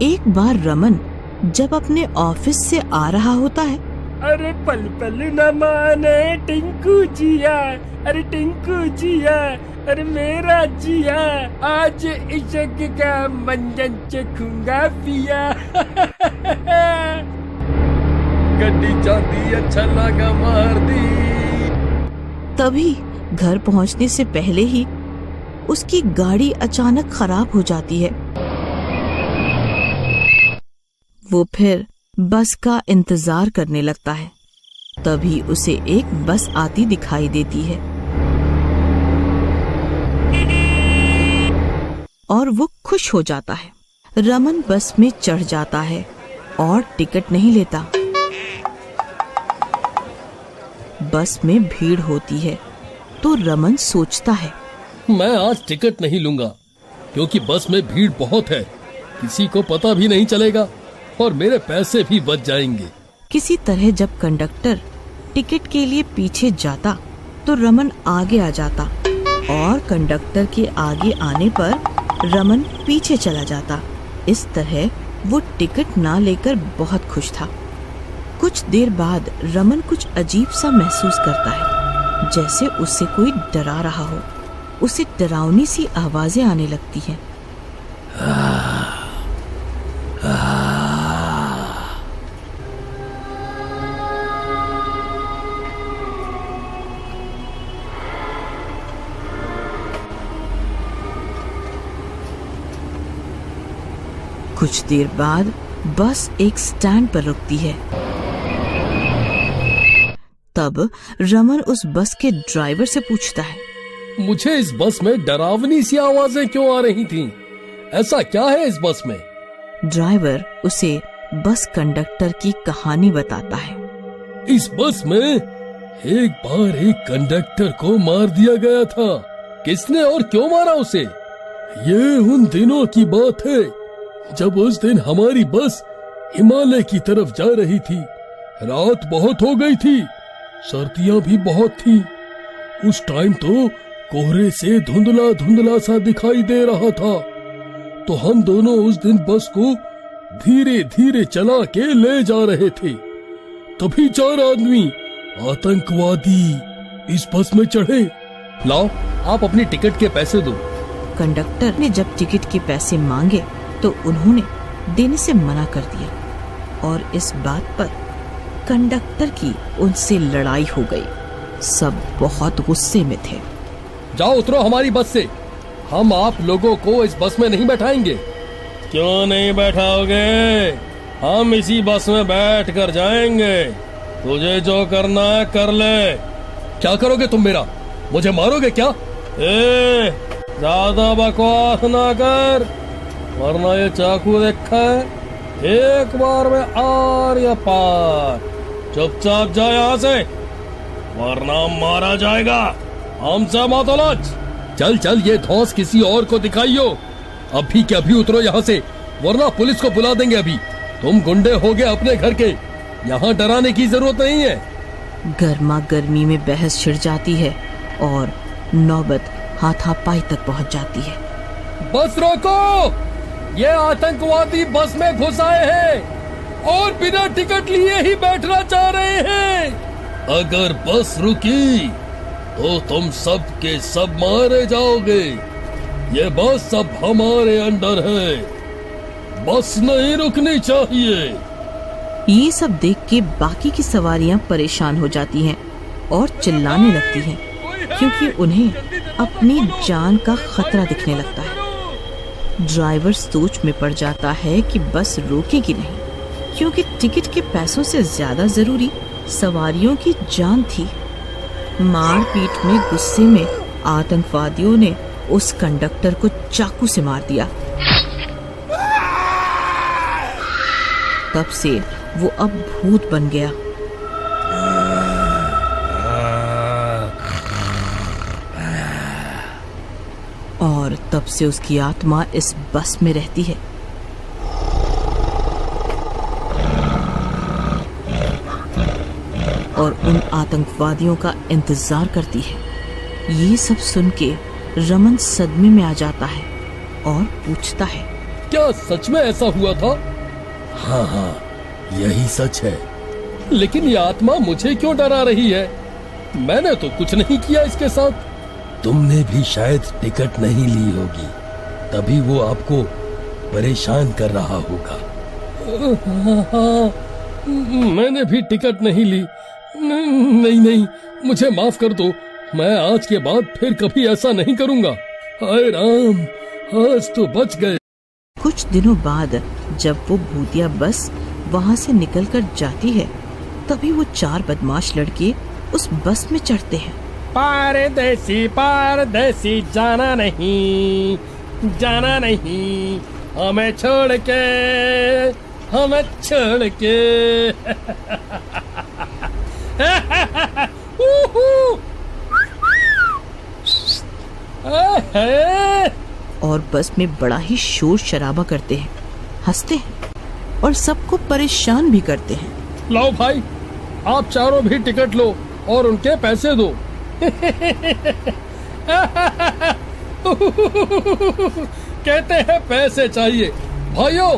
एक बार रमन जब अपने ऑफिस से आ रहा होता है, अरे पल पल न माने टिंकू जिया, अरे टिंकू जिया, अरे मेरा जिया, आज इश्क का मंजन चखूंगा पिया। गड्डी चांदी अच्छा लगा मार दी। तभी घर पहुंचने से पहले ही उसकी गाड़ी अचानक खराब हो जाती है। वो फिर बस का इंतजार करने लगता है। तभी उसे एक बस आती दिखाई देती है और वो खुश हो जाता है। रमन बस में चढ़ जाता है और टिकट नहीं लेता। बस में भीड़ होती है तो रमन सोचता है, मैं आज टिकट नहीं लूंगा क्योंकि बस में भीड़ बहुत है, किसी को पता भी नहीं चलेगा और मेरे पैसे भी बच जाएंगे। किसी तरह जब कंडक्टर टिकट के लिए पीछे जाता तो रमन आगे आ जाता और कंडक्टर के आगे आने पर रमन पीछे चला जाता। इस तरह वो टिकट ना लेकर बहुत खुश था। कुछ देर बाद रमन कुछ अजीब सा महसूस करता है, जैसे उससे कोई डरा रहा हो। उसे डरावनी सी आवाजें आने लगती हैं। कुछ देर बाद बस एक स्टैंड पर रुकती है। तब रमन उस बस के ड्राइवर से पूछता है, मुझे इस बस में डरावनी सी आवाजें क्यों आ रही थीं? ऐसा क्या है इस बस में? ड्राइवर उसे बस कंडक्टर की कहानी बताता है। इस बस में एक बार एक कंडक्टर को मार दिया गया था। किसने और क्यों मारा उसे? ये उन दिनों की बात है जब उस दिन हमारी बस हिमालय की तरफ जा रही थी। रात बहुत हो गई थी, सर्दियां भी बहुत थी। उस टाइम तो कोहरे से धुंधला धुंधला सा दिखाई दे रहा था। तो हम दोनों उस दिन बस को धीरे धीरे चला के ले जा रहे थे। तभी 4 आदमी आतंकवादी इस बस में चढ़े। लाओ, आप अपनी टिकट के पैसे दो। कंडक्टर ने जब टिकट के पैसे मांगे तो उन्होंने देने से मना कर दिया और इस बात पर कंडक्टर की उनसे लड़ाई हो गई। सब बहुत गुस्से में थे। जाओ उतरो हमारी बस से, हम आप लोगों को इस बस में नहीं बैठाएंगे। क्यों नहीं बैठाओगे? हम इसी बस में बैठ कर जाएंगे। तुझे जो करना है कर ले। क्या करोगे तुम मेरा? मुझे मारोगे क्या? ज्यादा बकवास ना कर, वरना ये चाकू देखा है, एक बार में आर या पार। चुपचाप जा यहाँ से, वरना मारा जाएगा। हमसे मत उलझ। चल चल, ये धौंस किसी और को दिखाइयो। अभी के अभी उतरो यहाँ से, वरना पुलिस को बुला देंगे। अभी तुम गुंडे हो गए अपने घर के, यहाँ डराने की जरूरत नहीं है। गर्मा गर्मी में बहस छिड़ जाती है और नौबत हाथापाई तक पहुँच जाती है। बस रोको, ये आतंकवादी बस में घुस आए हैं और बिना टिकट लिए ही बैठना चाह रहे हैं। अगर बस रुकी तो तुम सब के सब मारे जाओगे। ये बस अब हमारे अंडर है, बस नहीं रुकनी चाहिए। ये सब देख के बाकी की सवारियां परेशान हो जाती हैं और चिल्लाने लगती हैं, क्योंकि उन्हें अपनी जान का खतरा दिखने लगता है। ड्राइवर सोच में पड़ जाता है कि बस रोकेगी नहीं, क्योंकि टिकट के पैसों से ज्यादा जरूरी सवारियों की जान थी। मारपीट में गुस्से में आतंकवादियों ने उस कंडक्टर को चाकू से मार दिया। तब से वो अब भूत बन गया। और तब से उसकी आत्मा इस बस में रहती है। और उन आतंकवादियों का इंतजार करती है। ये सब सुन के रमन सदमे में आ जाता है और पूछता है, क्या सच में ऐसा हुआ था? हाँ हाँ, यही सच है। लेकिन ये आत्मा मुझे क्यों डरा रही है? मैंने तो कुछ नहीं किया इसके साथ। तुमने भी शायद टिकट नहीं ली होगी, तभी वो आपको परेशान कर रहा होगा। मैंने भी टिकट नहीं ली। नहीं, मुझे माफ कर दो। मैं आज के बाद फिर कभी ऐसा नहीं करूंगा। हाय राम, आज तो बच गए। कुछ दिनों बाद जब वो भूतिया बस वहाँ से निकलकर जाती है, तभी वो 4 बदमाश लड़के उस बस में चढ़ते हैं। पारदेसी जाना नहीं, हमें छोड़ के और बस में बड़ा ही शोर शराबा करते हैं, हंसते हैं और सबको परेशान भी करते हैं। लो भाई, आप चारों भी टिकट लो और उनके पैसे दो। कहते हैं पैसे चाहिए। भाइयों,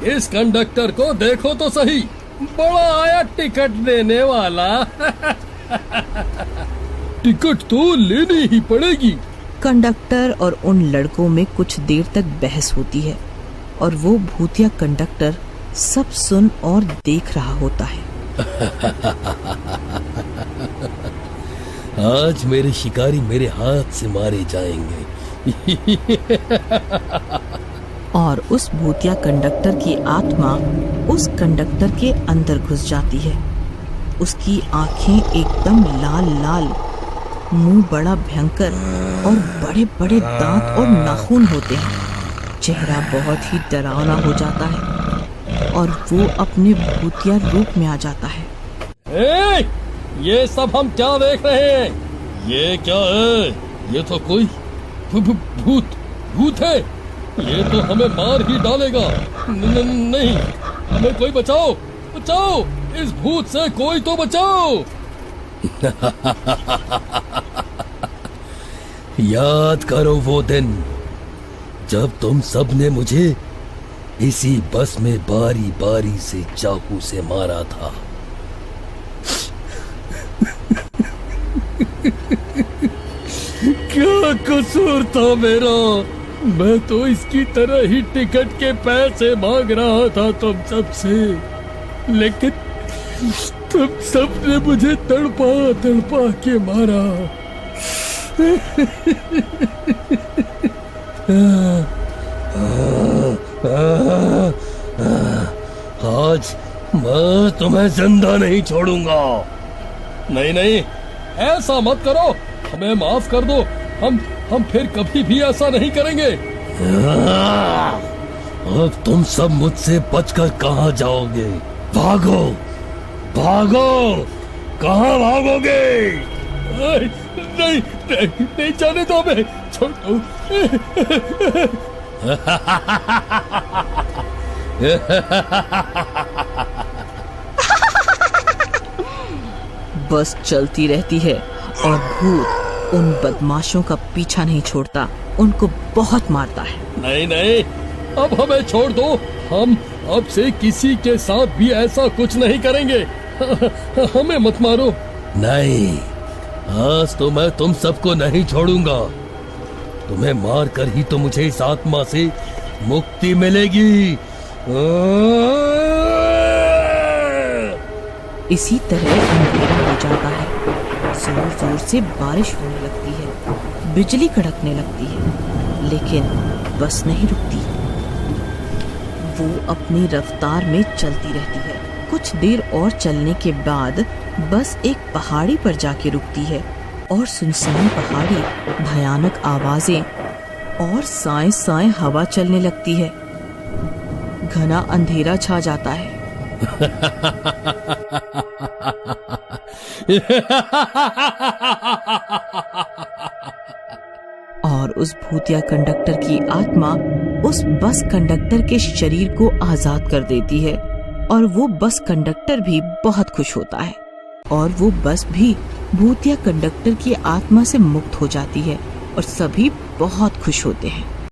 इस कंडक्टर को देखो तो सही, बड़ा आया टिकट देने वाला। टिकट तो लेनी ही पड़ेगी। कंडक्टर और उन लड़कों में कुछ देर तक बहस होती है और वो भूतिया कंडक्टर सब सुन और देख रहा होता है। आज मेरे शिकारी मेरे हाथ से मारे जाएंगे। और उस भूतिया कंडक्टर की आत्मा उस कंडक्टर के अंदर घुस जाती है। उसकी आंखें एकदम लाल लाल, मुंह बड़ा भयंकर और बड़े बड़े दांत और नाखून होते हैं। चेहरा बहुत ही डरावना हो जाता है और वो अपने भूतिया रूप में आ जाता है। ये सब हम क्या देख रहे हैं? ये क्या है? ये तो कोई भूत है। ये तो हमें मार ही डालेगा। नहीं, हमें कोई बचाओ, इस भूत से कोई तो बचाओ। याद करो वो दिन जब तुम सब ने मुझे इसी बस में बारी बारी से चाकू से मारा था। क्या कसूर था मेरा? मैं तो इसकी तरह ही टिकट के पैसे मांग रहा था तुम सब से, लेकिन तुम सब ने मुझे तड़पा के मारा। आज मैं तुम्हें जिंदा नहीं छोड़ूंगा। नहीं, ऐसा मत करो, हमें माफ कर दो। हम फिर कभी भी ऐसा नहीं करेंगे। अब तुम सब मुझसे बचकर कहाँ जाओगे? भागो, कहाँ भागोगे? नहीं जाने दो, हमें छोड़ दो। बस चलती रहती है और भूत उन बदमाशों का पीछा नहीं छोड़ता, उनको बहुत मारता है। नहीं, अब हमें छोड़ दो। हम अब से किसी के साथ भी ऐसा कुछ नहीं करेंगे। हमें मत मारो। नहीं, आज तो मैं तुम सबको नहीं छोड़ूंगा। तुम्हें मार कर ही तो मुझे इस आत्मा से मुक्ति मिलेगी। इसी तरह अंधेरा हो जाता है। जोर जोर से बारिश होने लगती है, बिजली कड़कने लगती है, लेकिन बस नहीं रुकती। वो अपनी रफ्तार में चलती रहती है। कुछ देर और चलने के बाद बस एक पहाड़ी पर जाके रुकती है और सुनसान पहाड़ी, भयानक आवाजें और साए साए हवा चलने लगती है। घना अंधेरा छा जाता है। और उस भूतिया कंडक्टर की आत्मा उस बस कंडक्टर के शरीर को आजाद कर देती है और वो बस कंडक्टर भी बहुत खुश होता है और वो बस भी भूतिया कंडक्टर की आत्मा से मुक्त हो जाती है और सभी बहुत खुश होते हैं।